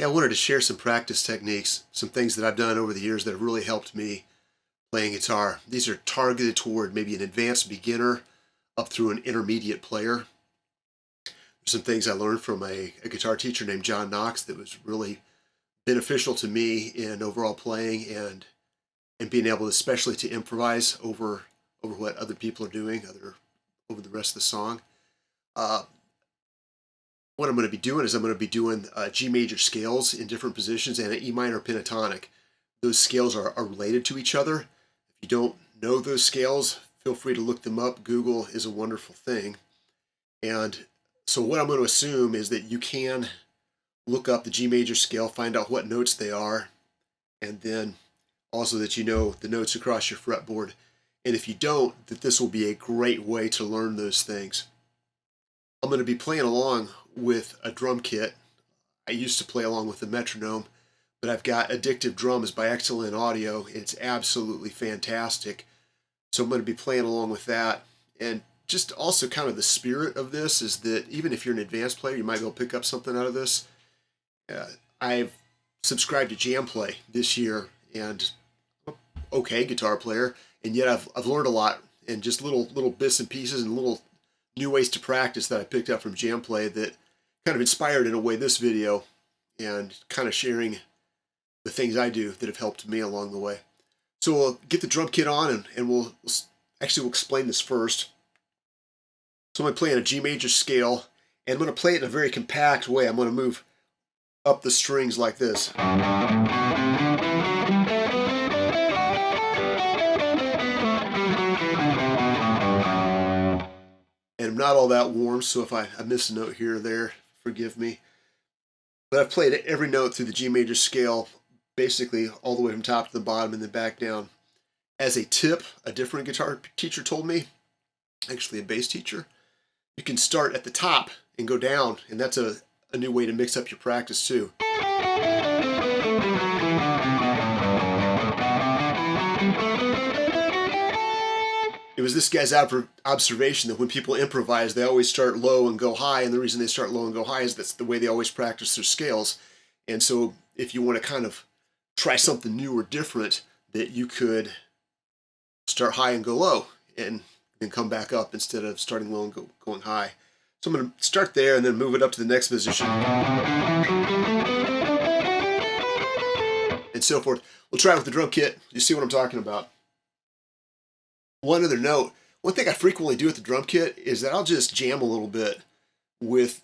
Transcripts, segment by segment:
Yeah, I wanted to share some practice techniques, some things that I've done over the years that have really helped me playing guitar. These are targeted toward maybe an advanced beginner up through an intermediate player. There's some things I learned from a guitar teacher named John Knox that was really beneficial to me in overall playing and being able, especially to improvise over what other people are doing, over the rest of the song. What I'm going to be doing is I'm going to be doing G major scales in different positions and an E minor pentatonic. Those scales are related to each other. If you don't know those scales, feel free to look them up. Google is a wonderful thing. And so what I'm going to assume is that you can look up the G major scale, find out what notes they are, and then also that you know the notes across your fretboard. And if you don't, that this will be a great way to learn those things. I'm going to be playing along with a drum kit. I used to play along with the Metronome, but I've got Addictive Drums by XLN Audio. It's absolutely fantastic. So I'm going to be playing along with that. And just also kind of the spirit of this is that even if you're an advanced player, you might be able to pick up something out of this. I've subscribed to Jam Play this year, and okay guitar player, and yet I've learned a lot, and just little bits and pieces and little new ways to practice that I picked up from Jam Play that kind of inspired in a way this video, and kind of sharing the things I do that have helped me along the way. So we'll get the drum kit on and we'll explain this first. So I'm going to play in a G major scale, and I'm going to play it in a very compact way. I'm going to move up the strings like this. And I'm not all that warm, so if I miss a note here or there, forgive me. But I've played every note through the G major scale, basically all the way from top to the bottom and then back down. As a tip, a different guitar teacher told me, actually a bass teacher, you can start at the top and go down, and that's a new way to mix up your practice too. It was this guy's observation that when people improvise, they always start low and go high, and the reason they start low and go high is that's the way they always practice their scales. And so if you want to kind of try something new or different, that you could start high and go low and then come back up instead of starting low and going high. So I'm going to start there and then move it up to the next position. And so forth. We'll try it with the drum kit. You see what I'm talking about. One other note, one thing I frequently do with the drum kit is that I'll just jam a little bit with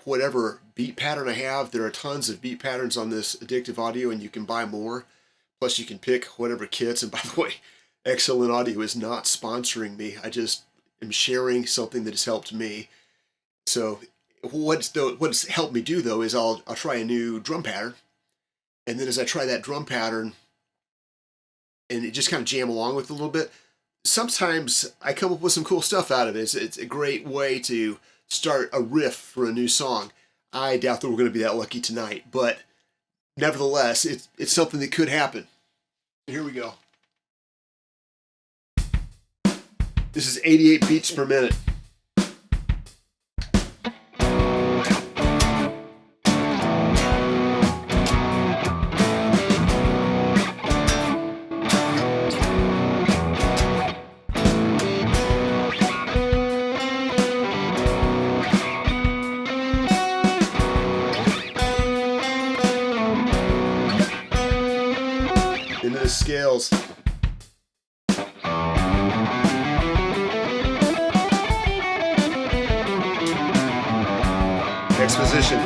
whatever beat pattern I have. There are tons of beat patterns on this Addictive Audio, and you can buy more. Plus you can pick whatever kits. And by the way, XLN Audio is not sponsoring me. I just am sharing something that has helped me. So what's helped me do though is I'll try a new drum pattern, and then as I try that drum pattern and it just kind of jam along with it a little bit, sometimes I come up with some cool stuff out of it. It's a great way to start a riff for a new song. I doubt that we're going to be that lucky tonight, but nevertheless, it's something that could happen. Here we go. This is 88 beats per minute. Into the scales. Next position.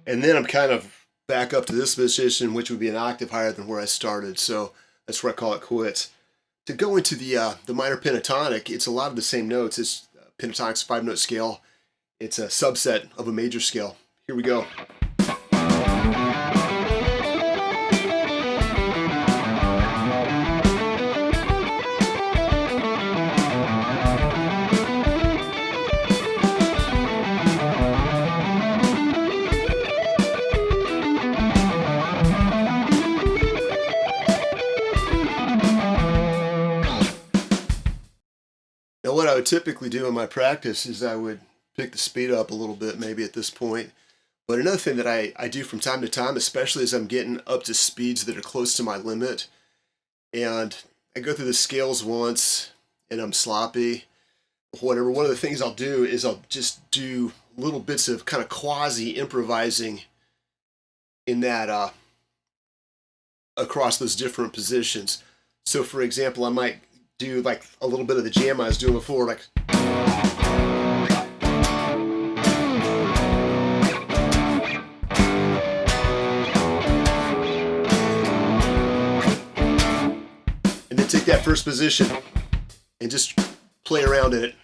And then I'm kind of back up to this position, which would be an octave higher than where I started. So that's where I call it quits. To go into the minor pentatonic, it's a lot of the same notes. It's pentatonic's 5-note scale. It's a subset of a major scale. Here we go. would typically do in my practice is I would pick the speed up a little bit maybe at this point. But another thing that I do from time to time, especially as I'm getting up to speeds that are close to my limit, and I go through the scales once and I'm sloppy, whatever, one of the things I'll do is I'll just do little bits of kind of quasi improvising in that across those different positions. So for example, I might do like a little bit of the jam I was doing before, like and then take that first position and just play around in it.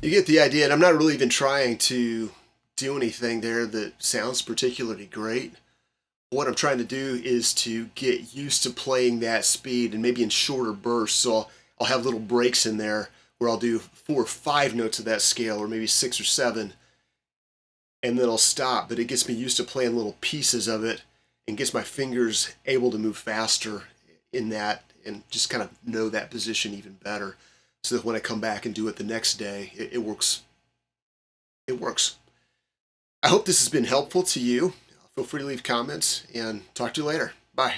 You get the idea, and I'm not really even trying to do anything there that sounds particularly great. What I'm trying to do is to get used to playing that speed and maybe in shorter bursts. So I'll have little breaks in there where I'll do 4 or 5 notes of that scale, or maybe 6 or 7, and then I'll stop. But it gets me used to playing little pieces of it and gets my fingers able to move faster in that and just kind of know that position even better. So that when I come back and do it the next day, it works. It works. I hope this has been helpful to you. Feel free to leave comments and talk to you later. Bye.